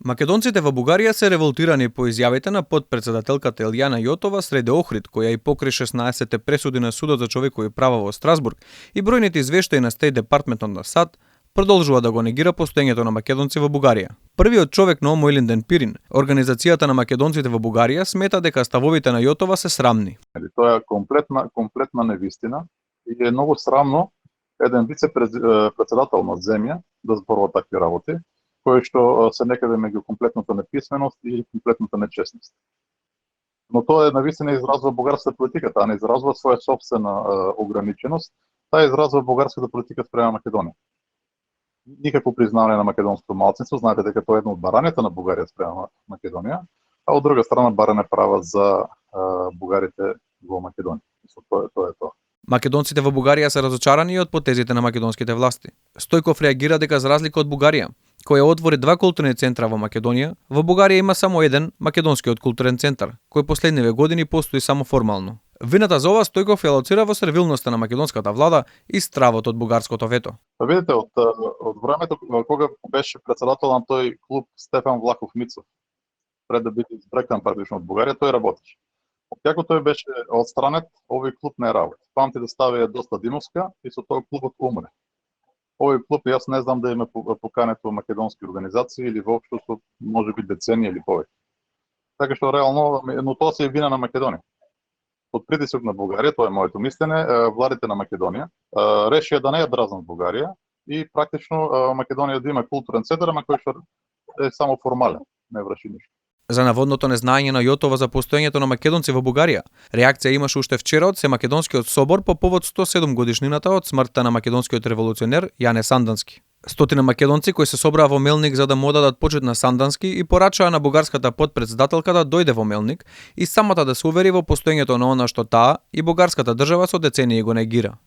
Македонците во Бугарија се револтирани по изјавите на потпредседателката Елјана Јотова среде Охрид, која и покрај 16-те пресуди на Судот за човекови права во Страсбург и бројните извештаи на Стејт департментот на САД, продолжува да го негира постоењето на македонци во Бугарија. Првиот човек на ОМО Илинден Пирин, Организацијата на македонците во Бугарија, смета дека ставовите на Јотова се срамни. Тоа е комплетна невистина и е многу срамно еден вице-председател на земја да зборува такви работи, кои што се некаде меѓу комплетната неписменост и комплетната нечестност. Но тоа е навистина изразува бугарската политика, таа не изразува своја собствена ограниченост, таа изразува бугарската политика спрема Македонија. Никакво признавање на македонското малцинство, знаете дека тоа е едно од барањата на Бугарија спрема Македонија, а од друга страна баране права за бугарите во Македонија. Тоа е тоа. Македонците во Бугарија се разочарани од потезите на македонските власти. Стојков реагира дека за разлика од Бугарија, која отвори 2 културни центра во Македонија, во Бугарија има само еден македонскиот културен центар, кој последниве години постои само формално. Вината за ова Стојков ја лоцира во сервилноста на македонската влада и стравот од бугарското вето. Па видите, од времето кога беше председател на тој клуб Стефан Влахов Мицов, пред да биде избрекан практично од Бугарија, тој работеше. Како тој беше отстранет, овој клуб не работи. Памти да ставија доста Димовска и со тој клубот умре. Овој клуб јас не знам да има поканет во македонски организации или воопшто со можеби деценија или повеќе. Така што реално, но тоа се е вина на Македонија. Под притисок на Бугарија, тоа е моето мислење, владите на Македонија решија да не ја дразнат Бугарија и практично Македонија да има културен центар, ама кој што е само формален, не врши ништо. За наводното незнаење на Јотова за постоењето на македонци во Бугарија, реакција имаше уште вчера од Семакедонскиот собор по повод 107 годишнината од смртта на македонскиот револуционер Јане Сандански. Стотина македонци кои се собраа во Мелник за да му одадат почит на Сандански и порачаа на бугарската потпредседателка да дојде во Мелник и самата да се увери во постоењето на она што таа и бугарската држава со децении го негира.